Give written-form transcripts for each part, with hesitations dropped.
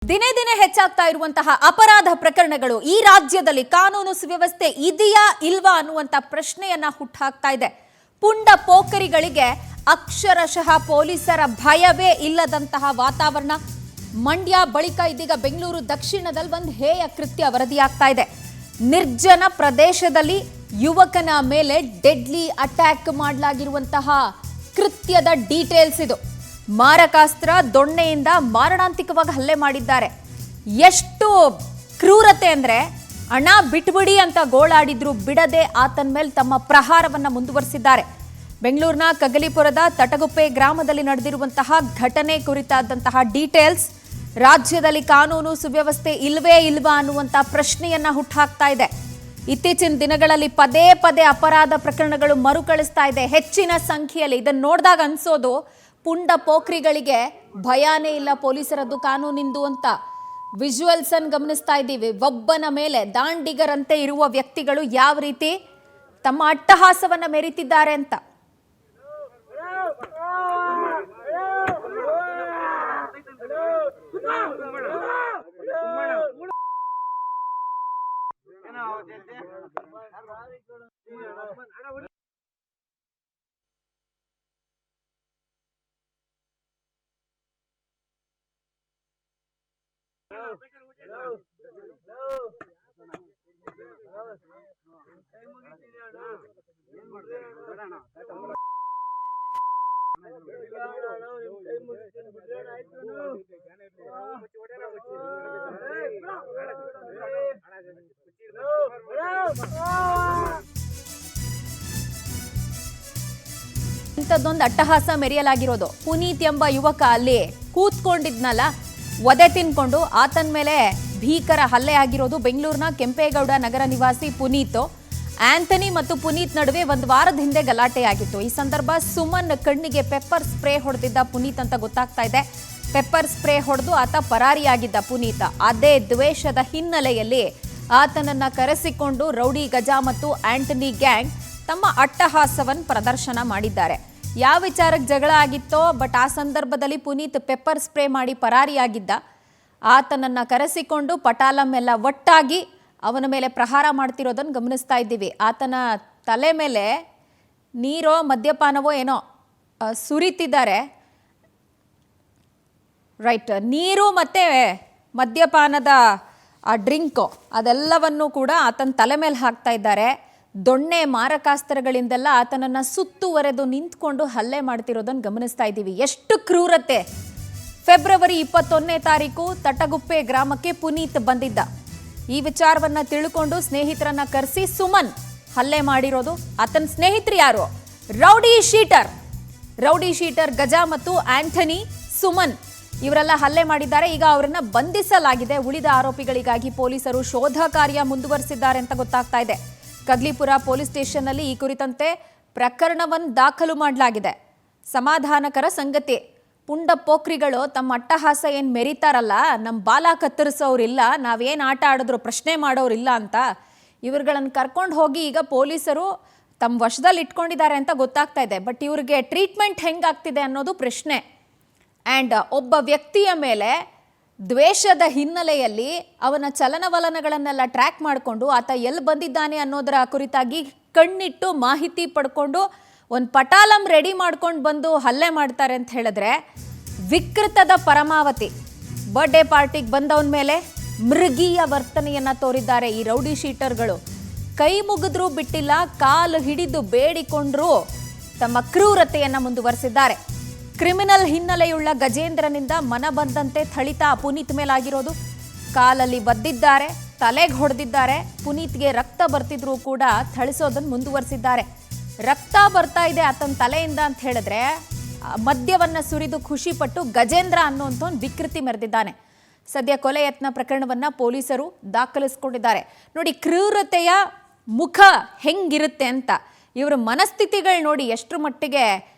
ದಿನೇ ದಿನೇ ಹೆಚ್ಚಾಗ್ತಾ ಇರುವಂತಹ ಅಪರಾಧ ಪ್ರಕರಣಗಳು ಈ ರಾಜ್ಯದಲ್ಲಿ ಕಾನೂನು ಸುವ್ಯವಸ್ಥೆ ಇದೆಯಾ ಇಲ್ವಾ ಅನ್ನುವಂತ ಪ್ರಶ್ನೆಯನ್ನ ಹುಟ್ಟಾಕ್ತಾ ಇದೆ. ಪುಂಡ ಪೋಖರಿಗಳಿಗೆ ಅಕ್ಷರಶಃ ಪೊಲೀಸರ ಭಯವೇ ಇಲ್ಲದಂತಹ ವಾತಾವರಣ. ಮಂಡ್ಯ ಬಳಿಕ ಇದೀಗ ಬೆಂಗಳೂರು ದಕ್ಷಿಣದಲ್ಲಿ ಒಂದು ಹೇಯ ಕೃತ್ಯ ವರದಿಯಾಗ್ತಾ ಇದೆ. ನಿರ್ಜನ ಪ್ರದೇಶದಲ್ಲಿ ಯುವಕನ ಮೇಲೆ ಡೆಡ್ಲಿ ಅಟ್ಯಾಕ್ ಮಾಡಲಾಗಿರುವಂತಹ ಕೃತ್ಯದ ಡೀಟೇಲ್ಸ್ ಇದು. ಮಾರಕಾಸ್ತ್ರ ದೊಣ್ಣೆಯಿಂದ ಮಾರಣಾಂತಿಕವಾಗಿ ಹಲ್ಲೆ ಮಾಡಿದ್ದಾರೆ. ಎಷ್ಟು ಕ್ರೂರತೆ ಅಂದ್ರೆ ಅಣ್ಣ ಬಿಟ್ಬಿಡಿ ಅಂತ ಗೋಳಾಡಿದ್ರು ಬಿಡದೆ ಆತನ ಮೇಲೆ ತಮ್ಮ ಪ್ರಹಾರವನ್ನ ಮುಂದುವರಿಸಿದ್ದಾರೆ. ಬೆಂಗಳೂರಿನ ಕಗಲಿಪುರದ ತಟಗುಪ್ಪೆ ಗ್ರಾಮದಲ್ಲಿ ನಡೆದಿರುವಂತಹ ಘಟನೆ ಕುರಿತಾದಂತಹ ಡೀಟೇಲ್ಸ್ ರಾಜ್ಯದಲ್ಲಿ ಕಾನೂನು ಸುವ್ಯವಸ್ಥೆ ಇಲ್ವೇ ಇಲ್ವಾ ಅನ್ನುವಂತ ಪ್ರಶ್ನೆಯನ್ನ ಹುಟ್ಟಾಕ್ತಾ ಇದೆ. ಇತ್ತೀಚಿನ ದಿನಗಳಲ್ಲಿ ಪದೇ ಪದೇ ಅಪರಾಧ ಪ್ರಕರಣಗಳು ಮರುಕಳಿಸ್ತಾ ಇದೆ ಹೆಚ್ಚಿನ ಸಂಖ್ಯೆಯಲ್ಲಿ. ಇದನ್ನು ನೋಡಿದಾಗ ಅನ್ಸೋದು ಪುಂಡ ಪೋಖ್ರಿಗಳಿಗೆ ಭಯಾನೇ ಇಲ್ಲ ಪೊಲೀಸರದ್ದು ಕಾನೂನಿಂದು ಅಂತ. ವಿಜುವಲ್ಸ್ ಅನ್ನು ಗಮನಿಸ್ತಾ ಇದ್ದೀವಿ. ಒಬ್ಬನ ಮೇಲೆ ದಾಂಡಿಗರಂತೆ ಇರುವ ವ್ಯಕ್ತಿಗಳು ಯಾವ ರೀತಿ ತಮ್ಮ ಅಟ್ಟಹಾಸವನ್ನ ಮೆರೀತಿದ್ದಾರೆ ಅಂತ. ಇಂಥದ್ದೊಂದು ಅಟ್ಟಹಾಸ ಮೆರೆಯಲಾಗಿರೋದು. ಪುನೀತ್ ಎಂಬ ಯುವಕ ಅಲ್ಲಿ ಕೂತ್ಕೊಂಡಿದ್ನಲ್ಲ, ಒದೆ ತಿನ್ಕೊಂಡು ಆತನ ಮೇಲೆ ಭೀಕರ ಹಲ್ಲೆ ಆಗಿರೋದು. ಬೆಂಗಳೂರಿನ ಕೆಂಪೇಗೌಡ ನಗರ ನಿವಾಸಿ ಪುನೀತ್. ಆಂಥನಿ ಮತ್ತು ಪುನೀತ್ ನಡುವೆ ಒಂದು ವಾರದ ಹಿಂದೆ ಗಲಾಟೆ ಆಗಿತ್ತು. ಈ ಸಂದರ್ಭ ಸುಮನ್ ಕಣ್ಣಿಗೆ ಪೆಪ್ಪರ್ ಸ್ಪ್ರೇ ಹೊಡೆದಿದ್ದ ಪುನೀತ್ ಅಂತ ಗೊತ್ತಾಗ್ತಾ ಇದೆ. ಪೆಪ್ಪರ್ ಸ್ಪ್ರೇ ಹೊಡೆದು ಆತ ಪರಾರಿಯಾಗಿದ್ದ ಪುನೀತ. ಅದೇ ದ್ವೇಷದ ಹಿನ್ನೆಲೆಯಲ್ಲಿ ಆತನನ್ನ ಕರೆಸಿಕೊಂಡು ರೌಡಿ ಗಜ ಮತ್ತು ಆಂಟನಿ ಗ್ಯಾಂಗ್ ತಮ್ಮ ಅಟ್ಟಹಾಸವನ್ನು ಪ್ರದರ್ಶನ ಮಾಡಿದ್ದಾರೆ. ಯಾವ ವಿಚಾರಕ್ಕೆ ಜಗಳ ಆಗಿತ್ತೋ, ಬಟ್ ಆ ಸಂದರ್ಭದಲ್ಲಿ ಪುನೀತ್ ಪೆಪ್ಪರ್ ಸ್ಪ್ರೇ ಮಾಡಿ ಪರಾರಿಯಾಗಿದ್ದ. ಆತನನ್ನ ಕರೆಸಿಕೊಂಡು ಪಟಾಲಂ ಎಲ್ಲ ಒಟ್ಟಾಗಿ ಅವನ ಮೇಲೆ ಪ್ರಹಾರ ಮಾಡ್ತಿರೋದನ್ನು ಗಮನಿಸ್ತಾ ಇದ್ದೀವಿ. ಆತನ ತಲೆ ಮೇಲೆ ನೀರೋ ಮದ್ಯಪಾನವೋ ಏನೋ ಸುರಿತಿದ್ದಾರೆ. ರೈಟ್, ನೀರು ಮತ್ತು ಮದ್ಯಪಾನದ ಆ ಡ್ರಿಂಕು ಅದೆಲ್ಲವನ್ನು ಕೂಡ ಆತನ ತಲೆ ಮೇಲೆ ಹಾಕ್ತಾ ಇದ್ದಾರೆ. ದೊಣ್ಣೆ ಮಾರಕಾಸ್ತ್ರಗಳಿಂದೆಲ್ಲ ಆತನನ್ನು ಸುತ್ತುವರೆದು ನಿಂತ್ಕೊಂಡು ಹಲ್ಲೆ ಮಾಡ್ತಿರೋದನ್ನು ಗಮನಿಸ್ತಾ ಇದ್ದೀವಿ. ಎಷ್ಟು ಕ್ರೂರತೆ! ಫೆಬ್ರವರಿ 21ನೇ ತಾರೀಕು ತಟಗುಪ್ಪೆ ಗ್ರಾಮಕ್ಕೆ ಪುನೀತ್ ಬಂದಿದ್ದ. ಈ ವಿಚಾರವನ್ನ ತಿಳ್ಕೊಂಡು ಸ್ನೇಹಿತರನ್ನ ಕರೆಸಿ ಸುಮನ್ ಹಲ್ಲೆ ಮಾಡಿರೋದು. ಆತನ ಸ್ನೇಹಿತರು ಯಾರು? ರೌಡಿ ಶೀಟರ್ ಗಜ ಮತ್ತು ಆಂಥನಿ, ಸುಮನ್ ಇವರೆಲ್ಲ ಹಲ್ಲೆ ಮಾಡಿದ್ದಾರೆ. ಈಗ ಅವರನ್ನ ಬಂಧಿಸಲಾಗಿದೆ. ಉಳಿದ ಆರೋಪಿಗಳಿಗಾಗಿ ಪೊಲೀಸರು ಶೋಧ ಕಾರ್ಯ ಮುಂದುವರಿಸಿದ್ದಾರೆ ಅಂತ ಗೊತ್ತಾಗ್ತಾ ಇದೆ. ಕಗ್ಲಿಪುರ ಪೊಲೀಸ್ ಸ್ಟೇಷನ್ನಲ್ಲಿ ಈ ಕುರಿತಂತೆ ಪ್ರಕರಣವನ್ನು ದಾಖಲು ಮಾಡಲಾಗಿದೆ. ಸಮಾಧಾನಕರ ಸಂಗತಿ. ಪುಂಡ ಪೋಖ್ರಿಗಳು ತಮ್ಮ ಅಟ್ಟಹಾಸ ಏನು ಮೆರೀತಾರಲ್ಲ, ನಮ್ಮ ಬಾಲ ಕತ್ತರಿಸೋರಿಲ್ಲ, ನಾವೇನು ಆಟ ಆಡಿದ್ರು ಪ್ರಶ್ನೆ ಮಾಡೋರಿಲ್ಲ ಅಂತ ಇವ್ರುಗಳನ್ನು ಕರ್ಕೊಂಡು ಹೋಗಿ ಈಗ ಪೊಲೀಸರು ತಮ್ಮ ವಶದಲ್ಲಿ ಇಟ್ಕೊಂಡಿದ್ದಾರೆ ಅಂತ ಗೊತ್ತಾಗ್ತಾ ಇದೆ. ಬಟ್ ಇವ್ರಿಗೆ ಟ್ರೀಟ್ಮೆಂಟ್ ಹೆಂಗಾಗ್ತಿದೆ ಅನ್ನೋದು ಪ್ರಶ್ನೆ. ಆ್ಯಂಡ್ ಒಬ್ಬ ವ್ಯಕ್ತಿಯ ಮೇಲೆ ದ್ವೇಷದ ಹಿನ್ನೆಲೆಯಲ್ಲಿ ಅವನ ಚಲನವಲನಗಳನ್ನೆಲ್ಲ ಟ್ರ್ಯಾಕ್ ಮಾಡಿಕೊಂಡು ಆತ ಎಲ್ಲಿ ಬಂದಿದ್ದಾನೆ ಅನ್ನೋದರ ಕುರಿತಾಗಿ ಕಣ್ಣಿಟ್ಟು ಮಾಹಿತಿ ಪಡ್ಕೊಂಡು ಒಂದು ಪಟಾಲಂ ರೆಡಿ ಮಾಡ್ಕೊಂಡು ಬಂದು ಹಲ್ಲೆ ಮಾಡ್ತಾರೆ ಅಂತ ಹೇಳಿದ್ರೆ ವಿಕೃತದ ಪರಮಾವತಿ. ಬರ್ಡೇ ಪಾರ್ಟಿಗೆ ಬಂದವನ ಮೇಲೆ ಮೃಗೀಯ ವರ್ತನೆಯನ್ನು ತೋರಿದ್ದಾರೆ ಈ ರೌಡಿ ಶೀಟರ್ಗಳು. ಕೈ ಮುಗಿದ್ರೂ ಬಿಟ್ಟಿಲ್ಲ, ಕಾಲು ಹಿಡಿದು ಬೇಡಿಕೊಂಡ್ರೂ ತಮ್ಮ ಕ್ರೂರತೆಯನ್ನು ಮುಂದುವರಿಸಿದ್ದಾರೆ. ಕ್ರಿಮಿನಲ್ ಹಿನ್ನೆಲೆಯುಳ್ಳ ಗಜೇಂದ್ರನಿಂದ ಮನ ಬಂದಂತೆ ಥಳಿತ ಪುನೀತ್ ಮೇಲಾಗಿರೋದು. ಕಾಲಲ್ಲಿ ಬದ್ದಿದ್ದಾರೆ, ತಲೆಗೆ ಹೊಡೆದಿದ್ದಾರೆ. ಪುನೀತ್ಗೆ ರಕ್ತ ಬರ್ತಿದ್ರೂ ಕೂಡ ಥಳಿಸೋದನ್ನು ಮುಂದುವರಿಸಿದ್ದಾರೆ. ರಕ್ತ ಬರ್ತಾ ಇದೆ ಆತನ ತಲೆಯಿಂದ ಅಂತ ಹೇಳಿದ್ರೆ ಮದ್ಯವನ್ನ ಸುರಿದು ಖುಷಿಪಟ್ಟು ಗಜೇಂದ್ರ ಅನ್ನುವಂಥ ಒಂದು ವಿಕೃತಿ ಮೆರೆದಿದ್ದಾನೆ. ಸದ್ಯ ಕೊಲೆ ಯತ್ನ ಪ್ರಕರಣವನ್ನ ಪೊಲೀಸರು ದಾಖಲಿಸಿಕೊಂಡಿದ್ದಾರೆ. ನೋಡಿ ಕ್ರೂರತೆಯ ಮುಖ ಹೆಂಗಿರುತ್ತೆ ಅಂತ, ಇವರ ಮನಸ್ಥಿತಿಗಳು ನೋಡಿ ಎಷ್ಟರ ಮಟ್ಟಿಗೆ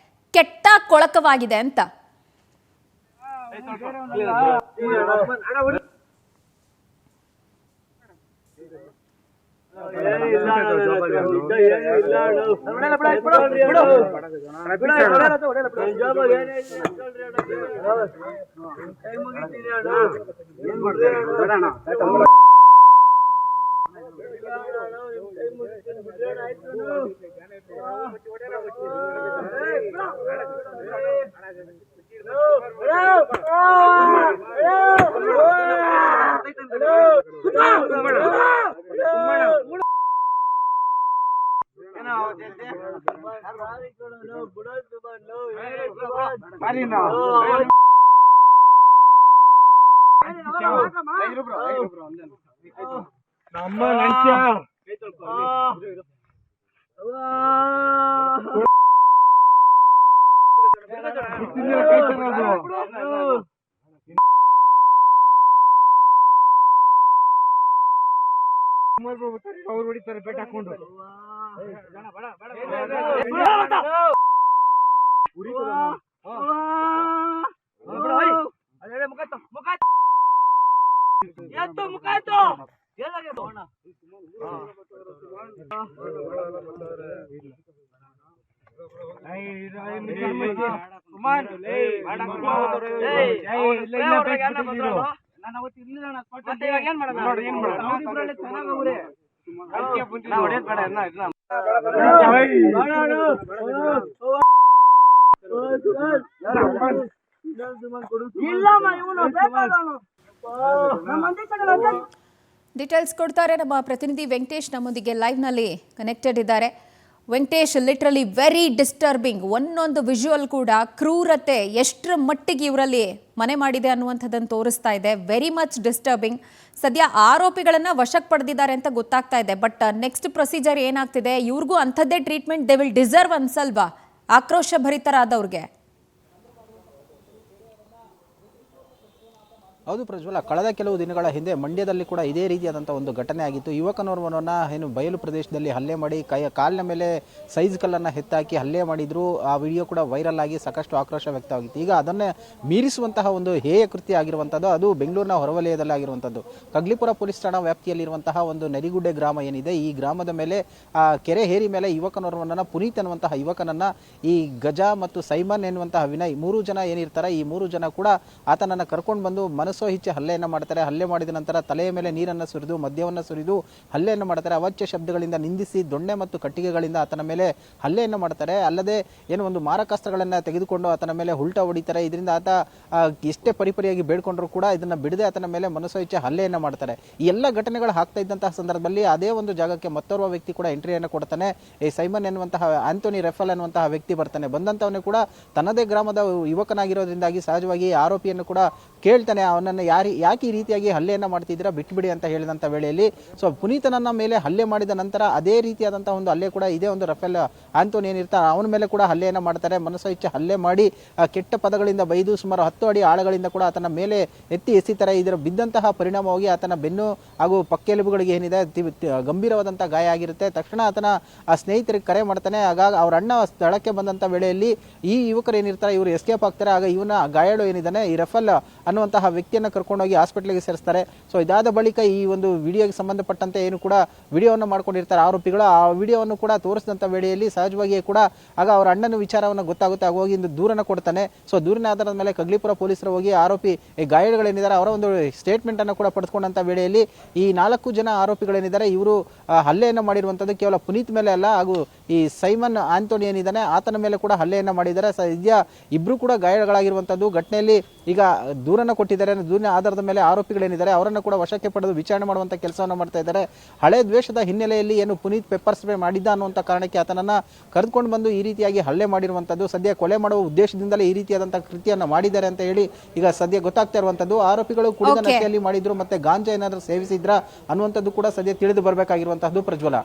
ಕೆಟ್ಟ ಕೊಳಕವಾಗಿದೆ ಅಂತ. ಅವ್ರು ಹೊಡಿತಾರೆ ಬೆಟ್ಟ ಹಾಕೊಂಡು ಡೀಟೇಲ್ಸ್ ಕೊಡ್ತಾರೆ ನಮ್ಮ ಪ್ರತಿನಿಧಿ ವೆಂಕಟೇಶ್, ನಮ್ಮೊಂದಿಗೆ ಲೈವ್ನಲ್ಲಿ ಕನೆಕ್ಟೆಡ್ ಇದ್ದಾರೆ. Venkatesh, literally very disturbing. ಒಂದೊಂದು ವಿಜುವಲ್ ಕೂಡ ಕ್ರೂರತೆ ಎಷ್ಟರ ಮಟ್ಟಿಗೆ ಇವರಲ್ಲಿ ಮನೆ ಮಾಡಿದೆ ಅನ್ನುವಂಥದ್ದನ್ನು ತೋರಿಸ್ತಾ ಇದೆ. Very much disturbing. ಸದ್ಯ ಆರೋಪಿಗಳನ್ನು ವಶಕ್ಕೆ ಪಡೆದಿದ್ದಾರೆ ಅಂತ ಗೊತ್ತಾಗ್ತಾ ಇದೆ. ಬಟ್ ನೆಕ್ಸ್ಟ್ ಪ್ರೊಸೀಜರ್ ಏನಾಗ್ತಿದೆ? ಇವ್ರಿಗೂ ಅಂಥದ್ದೇ ಟ್ರೀಟ್ಮೆಂಟ್ ದೇ ವಿಲ್ ಡಿಸರ್ವ್ ಅನ್ಸಲ್ವಾ ಆಕ್ರೋಶ ಭರಿತರಾದವ್ರಿಗೆ? ಹೌದು ಪ್ರಜ್ವಲ, ಕಳೆದ ಕೆಲವು ದಿನಗಳ ಹಿಂದೆ ಮಂಡ್ಯದಲ್ಲಿ ಕೂಡ ಇದೇ ರೀತಿಯಾದಂಥ ಒಂದು ಘಟನೆ ಆಗಿತ್ತು. ಯುವಕನೋರ್ವನನ್ನು ಏನು ಬಯಲು ಪ್ರದೇಶದಲ್ಲಿ ಹಲ್ಲೆ ಮಾಡಿ ಕಾಲಿನ ಮೇಲೆ ಸೈಜ್ ಕಲ್ಲನ್ನು ಎತ್ತಾಕಿ ಹಲ್ಲೆ ಮಾಡಿದ್ರು. ಆ ವಿಡಿಯೋ ಕೂಡ ವೈರಲ್ ಆಗಿ ಸಾಕಷ್ಟು ಆಕ್ರೋಶ ವ್ಯಕ್ತವಾಗಿತ್ತು. ಈಗ ಅದನ್ನೇ ಮೀರಿಸುವಂತಹ ಒಂದು ಹೇಯ ಕೃತ್ಯ ಆಗಿರುವಂಥದ್ದು ಅದು ಬೆಂಗಳೂರಿನ ಹೊರವಲಯದಲ್ಲಿ ಆಗಿರುವಂಥದ್ದು. ಕಗ್ಲಿಪುರ ಪೊಲೀಸ್ ಠಾಣಾ ವ್ಯಾಪ್ತಿಯಲ್ಲಿರುವಂತಹ ಒಂದು ನರಿಗುಡ್ಡೆ ಗ್ರಾಮ ಏನಿದೆ, ಈ ಗ್ರಾಮದ ಮೇಲೆ ಆ ಕೆರೆ ಹೇರಿ ಮೇಲೆ ಯುವಕನೋರ್ವನನ್ನು ಪುನೀತ್ ಅನ್ನುವಂತಹ ಯುವಕನನ್ನು ಈ ಗಜ ಮತ್ತು ಸೈಮನ್ ಎನ್ನುವಂತಹ ವಿನಯ್ 3 ಜನ ಏನಿರ್ತಾರೆ, ಈ 3 ಜನ ಕೂಡ ಆತನನ್ನು ಕರ್ಕೊಂಡು ಬಂದು ಮನಸ್ಸೋ ಇಚ್ಛೆ ಹಲ್ಲೆಯನ್ನು ಮಾಡ್ತಾರೆ. ಹಲ್ಲೆ ಮಾಡಿದ ನಂತರ ತಲೆಯ ಮೇಲೆ ನೀರನ್ನು ಸುರಿದು ಮದ್ಯವನ್ನು ಸುರಿದು ಹಲ್ಲೆಯನ್ನು ಮಾಡ್ತಾರೆ. ಅವಾಚ್ಯ ಶಬ್ದಗಳಿಂದ ನಿಂದಿಸಿ ದೊಣ್ಣೆ ಮತ್ತು ಕಟ್ಟಿಗೆಗಳಿಂದ ಆತನ ಮೇಲೆ ಹಲ್ಲೆಯನ್ನು ಮಾಡ್ತಾರೆ. ಅಲ್ಲದೆ ಏನು ಒಂದು ಮಾರಕಾಸ್ತ್ರಗಳನ್ನು ತೆಗೆದುಕೊಂಡು ಆತನ ಮೇಲೆ ಉಲ್ಟಾ ಹೊಡಿತಾರೆ. ಇದರಿಂದ ಆತ ಎಷ್ಟೇ ಪರಿಪರಿಯಾಗಿ ಬೇಡ್ಕೊಂಡ್ರು ಕೂಡ ಇದನ್ನು ಬಿಡದೆ ಆತನ ಮೇಲೆ ಮನಸ್ಸೋ ಇಚ್ಛೆ ಹಲ್ಲೆಯನ್ನು ಮಾಡ್ತಾರೆ. ಈ ಎಲ್ಲ ಘಟನೆಗಳು ಆಗ್ತಾ ಇದ್ದಂತಹ ಸಂದರ್ಭದಲ್ಲಿ ಅದೇ ಒಂದು ಜಾಗಕ್ಕೆ ಮತ್ತೋರ್ವ ವ್ಯಕ್ತಿ ಕೂಡ ಎಂಟ್ರಿಯನ್ನು ಕೊಡ್ತಾನೆ. ಈ ಸೈಮನ್ ಎನ್ನುವಂತಹ ಆಂಥೋನಿ ರೆಫಲ್ ಅನ್ನುವಂತಹ ವ್ಯಕ್ತಿ ಬರ್ತಾನೆ. ಬಂದಂತವನೇ ಕೂಡ ತನ್ನದೇ ಗ್ರಾಮದ ಯುವಕನಾಗಿರೋದ್ರಿಂದಾಗಿ ಸಹಜವಾಗಿ ಆರೋಪಿಯನ್ನು ಕೂಡ ಕೇಳ್ತಾನೆ, ಅವನನ್ನು ಯಾಕೆ ಈ ರೀತಿಯಾಗಿ ಹಲ್ಲೆಯನ್ನು ಮಾಡ್ತಿದ್ದೀರಾ, ಬಿಟ್ಬಿಡಿ ಅಂತ ಹೇಳಿದಂಥ ವೇಳೆಯಲ್ಲಿ ಸೊ ಪುನೀತನನ್ನ ಮೇಲೆ ಹಲ್ಲೆ ಮಾಡಿದ ನಂತರ ಅದೇ ರೀತಿಯಾದಂತಹ ಒಂದು ಹಲ್ಲೆ ಕೂಡ ಇದೇ ಒಂದು ರಫೇಲ್ ಆಂಥೋನಿ ಏನಿರ್ತಾರೆ ಅವನ ಮೇಲೆ ಕೂಡ ಹಲ್ಲೆಯನ್ನು ಮಾಡ್ತಾರೆ. ಮನಸ್ಸೋ ಇಚ್ಛೆ ಹಲ್ಲೆ ಮಾಡಿ ಕೆಟ್ಟ ಪದಗಳಿಂದ ಬೈದು ಸುಮಾರು 10 ಅಡಿ ಆಳಗಳಿಂದ ಕೂಡ ಆತನ ಮೇಲೆ ಎಸಿತಾರೆ. ಇದರ ಬಿದ್ದಂತಹ ಪರಿಣಾಮವಾಗಿ ಆತನ ಬೆನ್ನು ಹಾಗೂ ಪಕ್ಕೆಲುಬುಗಳಿಗೆ ಏನಿದೆ ಗಂಭೀರವಾದಂತಹ ಗಾಯ ಆಗಿರುತ್ತೆ. ತಕ್ಷಣ ಆತನ ಸ್ನೇಹಿತರಿಗೆ ಕರೆ ಮಾಡ್ತಾನೆ. ಆಗ ಅವ್ರ ಅಣ್ಣ ಸ್ಥಳಕ್ಕೆ ಬಂದಂತ ವೇಳೆಯಲ್ಲಿ ಈ ಯುವಕರು ಏನಿರ್ತಾರೆ ಇವರು ಎಸ್ಕೇಪ್ ಆಗ್ತಾರೆ. ಆಗ ಇವನ ಗಾಯಾಳು ಏನಿದ್ದಾನೆ ಈ ರಫೇಲ್ ಅನ್ನುವಂತಹ ವ್ಯಕ್ತಿಯನ್ನು ಕರ್ಕೊಂಡೋಗಿ ಹಾಸ್ಪಿಟಲ್ಗೆ ಸೇರಿಸ್ತಾರೆ. ಸೊ ಇದಾದ ಬಳಿಕ ಈ ಒಂದು ವಿಡಿಯೋಗೆ ಸಂಬಂಧಪಟ್ಟಂತೆ ಏನು ಕೂಡ ವಿಡಿಯೋವನ್ನು ಮಾಡ್ಕೊಂಡಿರ್ತಾರೆ ಆರೋಪಿಗಳು, ಆ ವಿಡಿಯೋವನ್ನು ಕೂಡ ತೋರಿಸಿದಂಥ ವೇಳೆಯಲ್ಲಿ ಸಹಜವಾಗಿ ಕೂಡ ಆಗ ಅವರ ಅಣ್ಣನ ವಿಚಾರವನ್ನು ಗೊತ್ತಾಗುತ್ತೆ. ಆಗ ಹೋಗಿ ಒಂದು ದೂರನ ಕೊಡ್ತಾನೆ. ಸೊ ದೂರಿನ ಆಧಾರದ ಮೇಲೆ ಕಗ್ಲಿಪುರ ಪೊಲೀಸರು ಹೋಗಿ ಆರೋಪಿ ಗಾಯಾಳುಗಳೇನಿದ್ದಾರೆ ಅವರ ಒಂದು ಸ್ಟೇಟ್ಮೆಂಟ್ ಅನ್ನು ಕೂಡ ಪಡೆದುಕೊಂಡಂತ ವೇಳೆಯಲ್ಲಿ ಈ 4 ಜನ ಆರೋಪಿಗಳೇನಿದ್ದಾರೆ ಇವರು ಹಲ್ಲೆಯನ್ನು ಮಾಡಿರುವಂಥದ್ದು ಕೇವಲ ಪುನೀತ್ ಮೇಲೆ ಅಲ್ಲ, ಹಾಗೂ ಈ ಸೈಮನ್ ಆಂಥೋನಿ ಏನಿದ್ದಾನೆ ಆತನ ಮೇಲೆ ಕೂಡ ಹಲ್ಲೆಯನ್ನು ಮಾಡಿದ್ದಾರೆ. ಸದ್ಯ ಇಬ್ರು ಕೂಡ ಗಾಯಗಳಾಗಿರುವಂಥದ್ದು ಘಟನೆಯಲ್ಲಿ ಈಗ ದೂರನ ಕೊಟ್ಟಿದ್ದಾರೆ. ದೂರಿನ ಆಧಾರದ ಮೇಲೆ ಆರೋಪಿಗಳೇನಿದ್ದಾರೆ ಅವರನ್ನು ಕೂಡ ವಶಕ್ಕೆ ಪಡೆದು ವಿಚಾರಣೆ ಮಾಡುವಂಥ ಕೆಲಸವನ್ನು ಮಾಡ್ತಾ ಇದ್ದಾರೆ. ಹಳೆ ದ್ವೇಷದ ಹಿನ್ನೆಲೆಯಲ್ಲಿ ಏನು ಪುನೀತ್ ಪೆಪ್ಪರ್ ಸ್ಪ್ರೇ ಮಾಡಿದ್ದ ಅನ್ನುವಂಥ ಕಾರಣಕ್ಕೆ ಆತನನ್ನ ಕರೆದುಕೊಂಡು ಬಂದು ಈ ರೀತಿಯಾಗಿ ಹಲ್ಲೆ ಮಾಡಿರುವಂಥದ್ದು. ಸದ್ಯ ಕೊಲೆ ಮಾಡುವ ಉದ್ದೇಶದಿಂದಲೇ ಈ ರೀತಿಯಾದಂತಹ ಕೃತ್ಯವನ್ನು ಮಾಡಿದ್ದಾರೆ ಅಂತ ಹೇಳಿ ಈಗ ಸದ್ಯ ಗೊತ್ತಾಗ್ತಾ ಇರುವಂಥದ್ದು. ಆರೋಪಿಗಳು ಕುಡಿದ ನಶೆಯಲ್ಲಿ ಮಾಡಿದ್ರು ಮತ್ತೆ ಗಾಂಜಾ ಏನಾದರೂ ಸೇವಿಸಿದ್ರ ಅನ್ನುವಂಥದ್ದು ಕೂಡ ಸದ್ಯ ತಿಳಿದು ಬರಬೇಕಾಗಿರುವಂತಹದ್ದು ಪ್ರಜ್ವಲ.